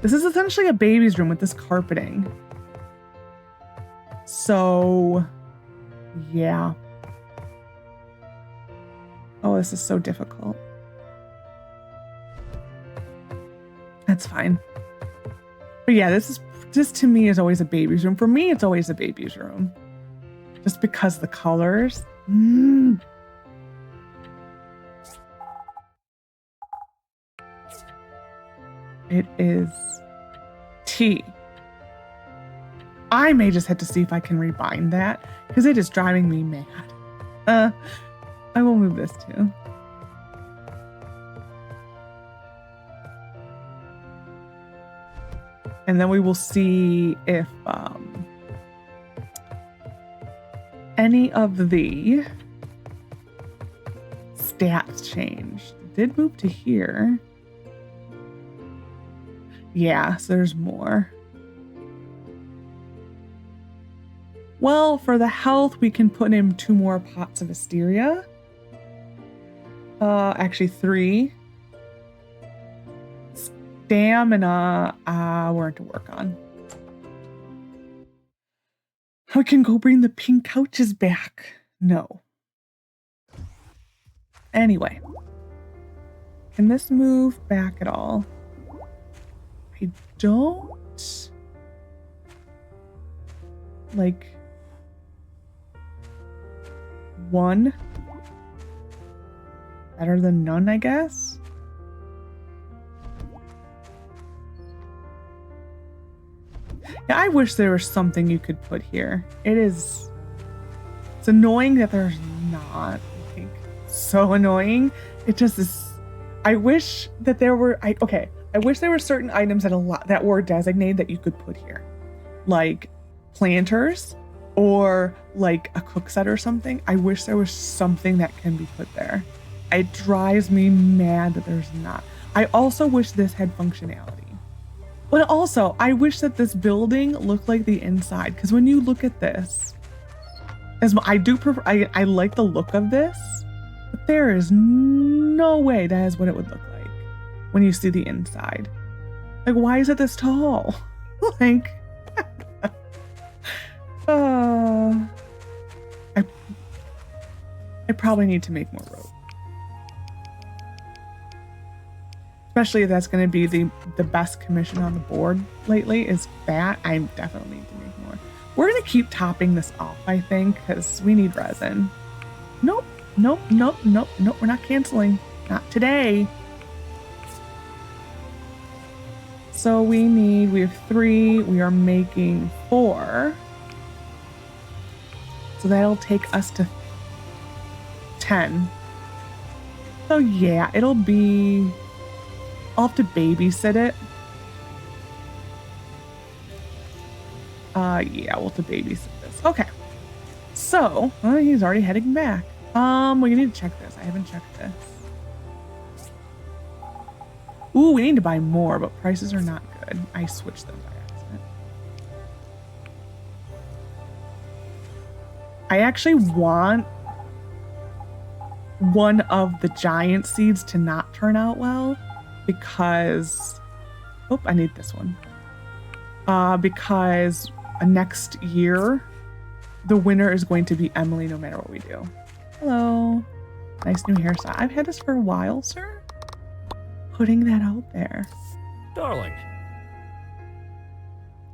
This is essentially a baby's room with this carpeting. So, yeah. Oh, this is so difficult. That's fine. But yeah, this to me is always a baby's room. For me, it's always a baby's room. Just because the colors. It is T. I may just have to see if I can rebind that because it is driving me mad. I will move this too. And then we will see if any of the stats change. It did move to here. Yeah, so there's more. Well, for the health, we can put in 2 more pots of Asteria. Actually 3. Stamina, we're to work on. We can go bring the pink couches back. No. Anyway. Can this move back at all? I don't. Like 1. Better than none, I guess. Yeah, I wish there was something you could put here. It's annoying that there's not. Like, so annoying. It just is. I wish that there were. I wish there were certain items that were designated that you could put here, like planters or like a cook set or something. I wish there was something that can be put there. It drives me mad that there's not. I also wish this had functionality. But also, I wish that this building looked like the inside. Because when you look at this, I like the look of this. But there is no way that is what it would look like when you see the inside. Like, why is it this tall? Like, I probably need to make more rope. Especially if that's going to be the best commission on the board lately is that. I definitely need to make more. We're going to keep topping this off, I think, because we need resin. Nope, nope, nope, nope, nope. We're not canceling. Not today. So we have 3. We are making 4. So that'll take us to 10. So yeah, it'll be... I'll have to babysit it. Yeah, we'll have to babysit this. Okay. So, he's already heading back. We need to check this. I haven't checked this. Ooh, we need to buy more, but prices are not good. I switched them by accident. I actually want one of the giant seeds to not turn out well because... Oh, I need this one. Because next year, the winner is going to be Emily no matter what we do. Hello. Nice new hairstyle. I've had this for a while, sir. Putting that out there. Darling.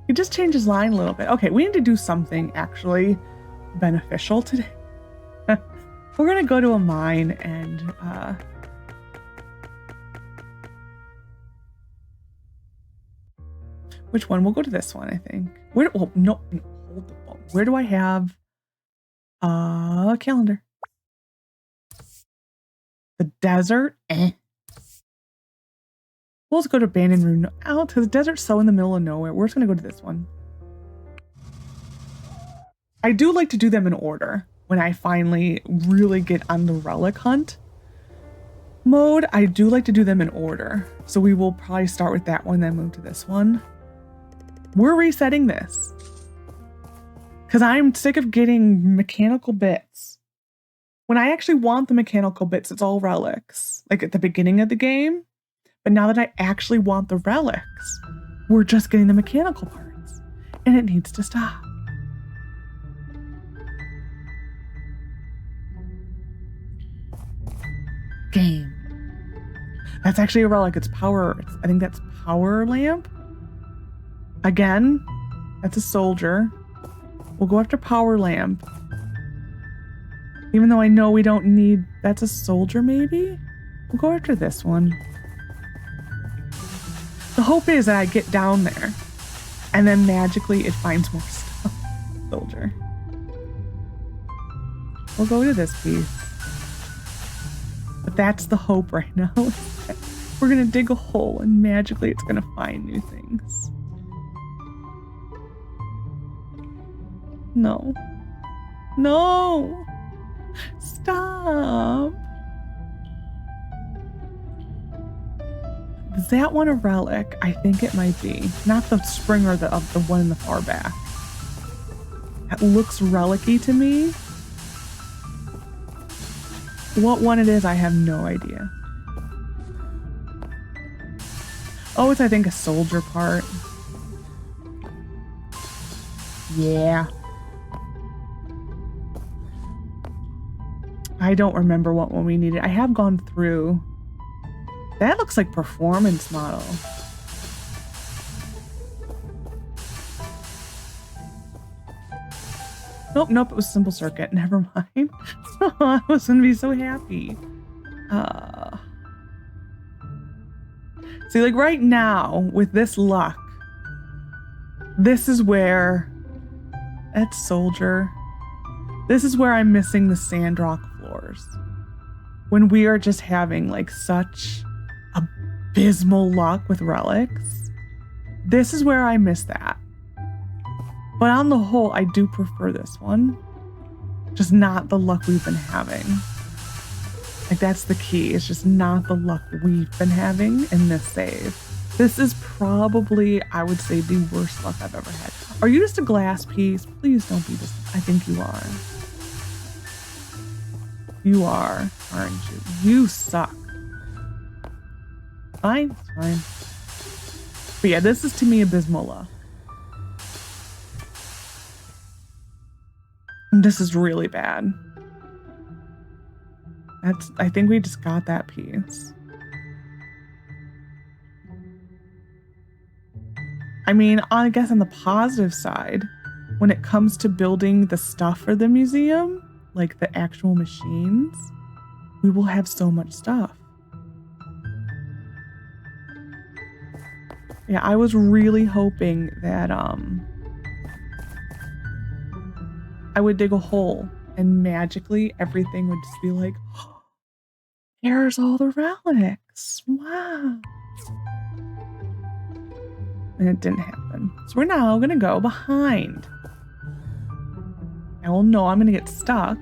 He just changed his line a little bit. Okay, we need to do something actually beneficial today. We're gonna go to a mine and which one? We'll go to this one, I think. Where? Oh, no, hold the phone. Where do I have a calendar? The desert? We'll just go to abandoned ruin. Oh, because the desert's so in the middle of nowhere. We're just gonna go to this one. I do like to do them in order. When I finally really get on the relic hunt mode, I do like to do them in order. So we will probably start with that one, then move to this one. We're resetting this because I'm sick of getting mechanical bits. When I actually want the mechanical bits, it's all relics, like at the beginning of the game. But now that I actually want the relics, we're just getting the mechanical parts, and it needs to stop. Game. That's actually a relic. It's power. I think that's power lamp. Again, that's a soldier. We'll go after power lamp. Even though I know we don't need... That's a soldier, maybe? We'll go after this one. The hope is that I get down there, and then magically it finds more stuff. Soldier. We'll go to this piece. But that's the hope right now. We're gonna dig a hole, and magically it's gonna find new things. No. No! Stop! Is that one a relic? I think it might be. Not the spring or the one in the far back. That looks relic-y to me. What one it is, I have no idea. Oh, it's I think a soldier part. Yeah. I don't remember what one we needed. I have gone through. That looks like performance model. Nope, nope, it was simple circuit. Never mind. I was gonna be so happy. See, like right now, with this luck, this is where... That's soldier. This is where I'm missing the sandrock floors. When we are just having like such abysmal luck with relics. This is where I miss that. But on the whole, I do prefer this one. Just not the luck we've been having. Like that's the key. It's just not the luck we've been having in this save. This is probably, I would say, the worst luck I've ever had. Are you just a glass piece? Please don't be just, I think you are. You are, aren't you? You suck. Fine, it's fine. But yeah, this is to me abysmal luck. This is really bad. I think we just got that piece. I mean, I guess on the positive side, when it comes to building the stuff for the museum, like the actual machines, we will have so much stuff. Yeah, I was really hoping that I would dig a hole and magically everything would just be like, oh, there's all the relics. Wow. And it didn't happen. So we're now gonna go behind. I will know I'm gonna get stuck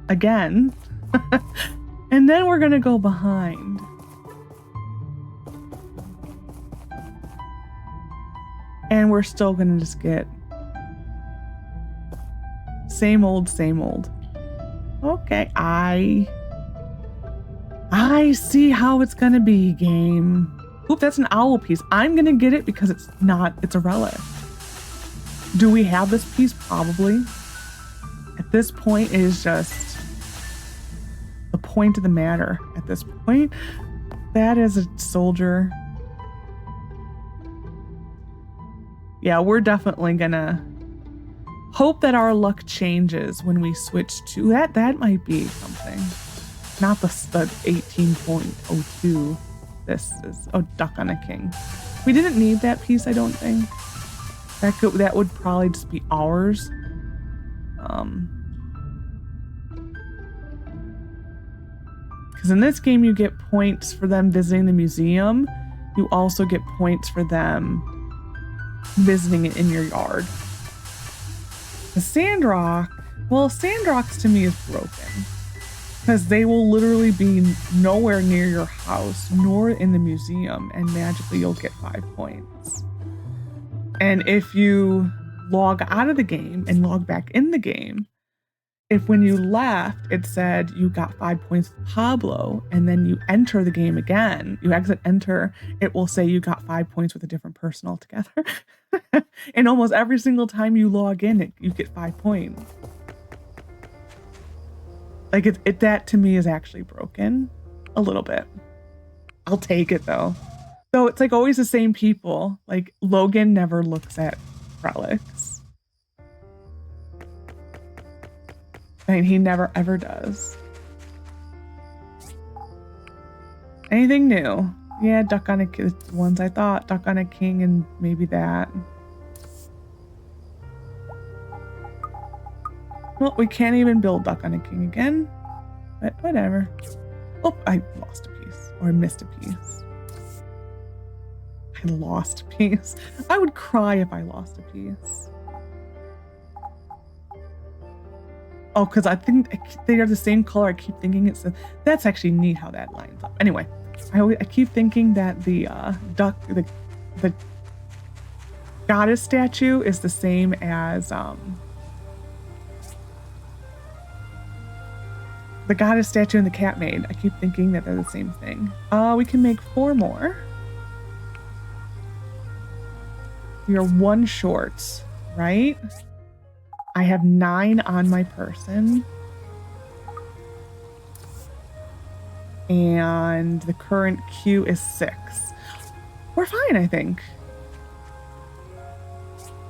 again. And then we're gonna go behind. And we're still gonna just get same old, same old. Okay, I see how it's gonna be, game. Oop, that's an owl piece. I'm gonna get it because it's a relic. Do we have this piece? Probably. At this point, it is just the point of the matter. At this point, that is a soldier. Yeah, we're definitely gonna hope that our luck changes when we switch to that. That might be something. Not the 18.02. This is duck on a king. We didn't need that piece, I don't think. That would probably just be ours. Because in this game you get points for them visiting the museum. You also get points for them visiting it in your yard. The Sandrock, well, Sandrocks to me is broken. Because they will literally be nowhere near your house, nor in the museum, and magically you'll get 5 points. And if you log out of the game and log back in the game, if when you left, it said you got 5 points with Pablo, and then you enter the game again, you exit enter, it will say you got 5 points with a different person altogether. And almost every single time you log in, you get 5 points. Like that to me is actually broken a little bit. I'll take it though. So it's like always the same people. Like Logan never looks at relics. I mean, he never ever does. Anything new? Yeah, duck on a king. Ones I thought, duck on a king and maybe that. Well, we can't even build duck on a king again, but whatever. Oh, I lost a piece, or I missed a piece. I lost a piece. I would cry if I lost a piece. Oh, because I think they are the same color. I keep thinking it's that's actually neat how that lines up. Anyway, I keep thinking that the the goddess statue is the same as the goddess statue and the cat maid. I keep thinking that they're the same thing. We can make 4 more. We are 1 short, right? I have 9 on my person. And the current queue is 6. We're fine, I think.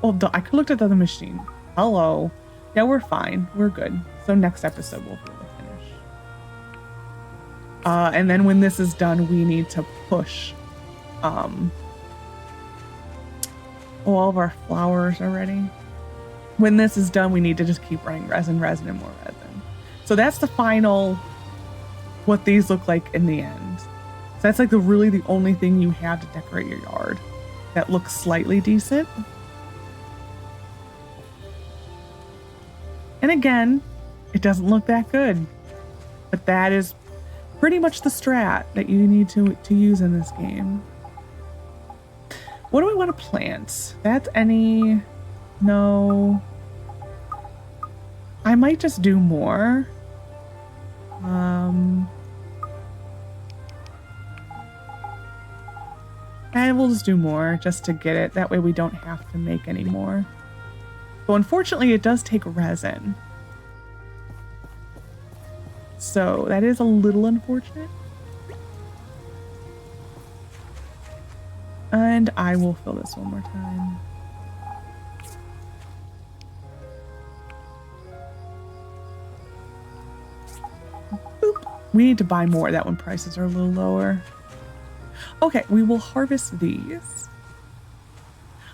Well, I could look at the other machine. Hello. Yeah, we're fine. We're good. So next episode we'll be able to finish. And then when this is done, we need to push all of our flowers already. When this is done, we need to just keep running resin, and more resin. So that's the final, what these look like in the end. So that's like really the only thing you have to decorate your yard that looks slightly decent. And again, it doesn't look that good, but that is pretty much the strat that you need to use in this game. What do we want to plant? That's any... No. I might just do more. And we'll just do more just to get it. That way we don't have to make any more. So unfortunately, it does take resin. So that is a little unfortunate. And I will fill this one more time. Boop. We need to buy more. That one prices are a little lower. Okay, we will harvest these.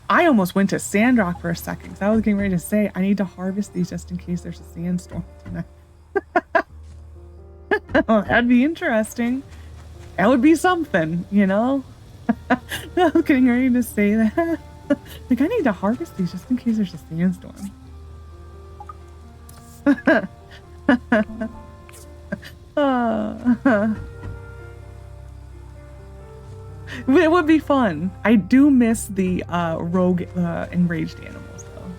I almost went to Sandrock for a second because I was getting ready to say I need to harvest these just in case there's a sandstorm tonight. Oh, that'd be interesting. That would be something, you know? I was getting ready to say that. Like, I need to harvest these just in case there's a sandstorm. It would be fun. I do miss the rogue enraged animals, though.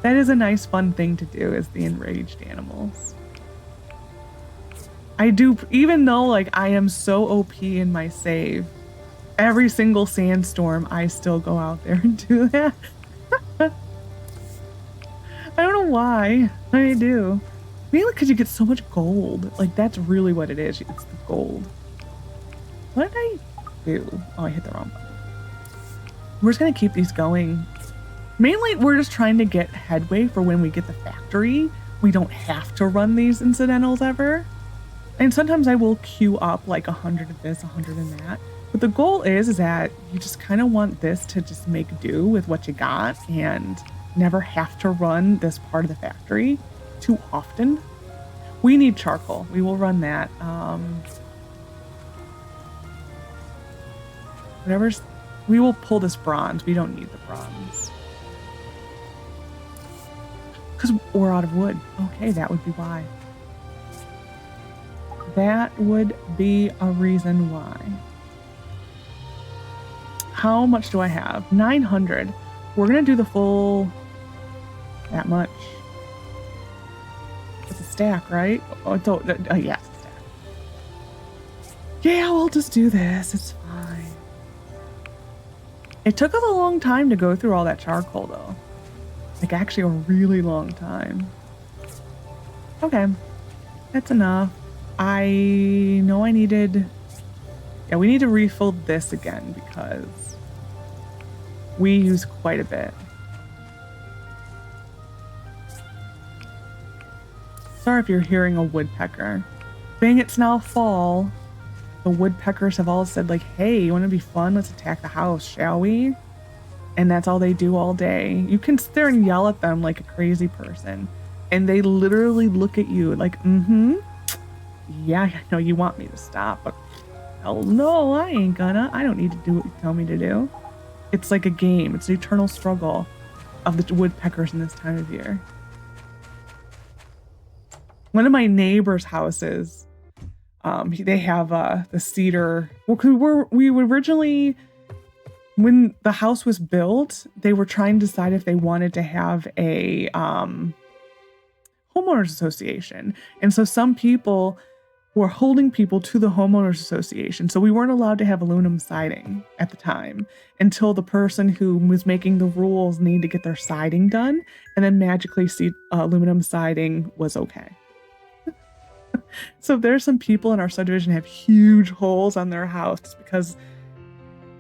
That is a nice, fun thing to do, is the enraged animals. I do, even though like I am so OP in my save, every single sandstorm, I still go out there and do that. I don't know why. I do. Mainly because you get so much gold. Like, that's really what it is. It's the gold. What did I do? Oh, I hit the wrong button. We're just going to keep these going. Mainly, we're just trying to get headway for when we get the factory. We don't have to run these incidentals ever. And sometimes I will queue up like 100 of this, 100 of that. But the goal is that you just kind of want this to just make do with what you got and never have to run this part of the factory too often. We need charcoal. We will run that. We will pull this bronze. We don't need the bronze. Because we're out of wood. Okay, that would be why. That would be a reason why. How much do I have? 900. We're going to do the full... that much. It's a stack, right? Oh, it's yeah, it's a stack. Yeah, we'll just do this. It's fine. It took us a long time to go through all that charcoal, though. Like, actually a really long time. Okay. That's enough. I know I needed... yeah, we need to refill this again because we use quite a bit. Sorry if you're hearing a woodpecker. Being it's now fall, the woodpeckers have all said like, hey, you want to be fun? Let's attack the house, shall we? And that's all they do all day. You can sit there and yell at them like a crazy person. And they literally look at you like, yeah, I know you want me to stop, but hell no, I ain't gonna. I don't need to do what you tell me to do. It's like a game. It's the eternal struggle of the woodpeckers in this time of year. One of my neighbor's houses, they have the cedar. Well, cause we originally, when the house was built, they were trying to decide if they wanted to have a homeowners association, and so some people were holding people to the homeowners association. So we weren't allowed to have aluminum siding at the time until the person who was making the rules needed to get their siding done, and then magically aluminum siding was okay. So there's some people in our subdivision have huge holes on their house because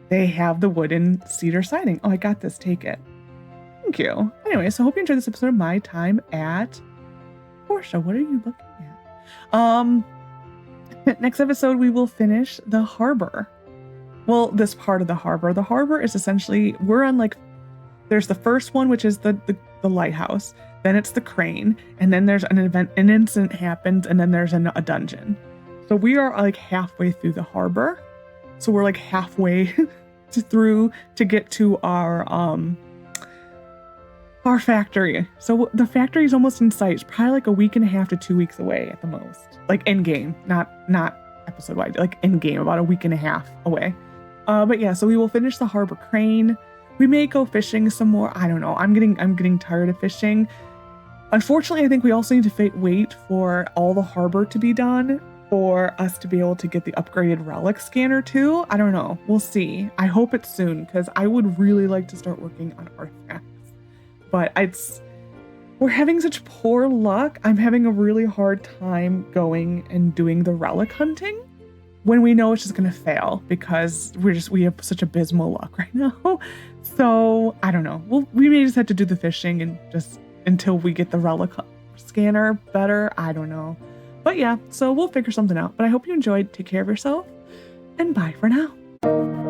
they have the wooden cedar siding. Oh, I got this. Take it. Thank you. Anyway, so I hope you enjoyed this episode of my time at Portia. What are you looking at? Next episode, we will finish the harbor. Well, this part of the harbor. The harbor is essentially, we're on like, there's the first one, which is the lighthouse. Then it's the crane, and then there's an incident happens, and then there's a dungeon. So we are like halfway through the harbor. So we're like halfway through to get to our factory. So the factory is almost in sight. It's probably like a week and a half to 2 weeks away at the most. Like in game, not episode wide. Like in game, about a week and a half away. But yeah, so we will finish the harbor crane. We may go fishing some more. I don't know. I'm getting tired of fishing. Unfortunately, I think we also need to wait for all the harbor to be done for us to be able to get the upgraded relic scanner too. I don't know. We'll see. I hope it's soon because I would really like to start working on artifacts. But we're having such poor luck. I'm having a really hard time going and doing the relic hunting when we know it's just going to fail because we have such abysmal luck right now. So I don't know. We may just have to do the fishing and just until we get the relic scanner better. I don't know. But yeah, so we'll figure something out. But I hope you enjoyed. Take care of yourself and bye for now.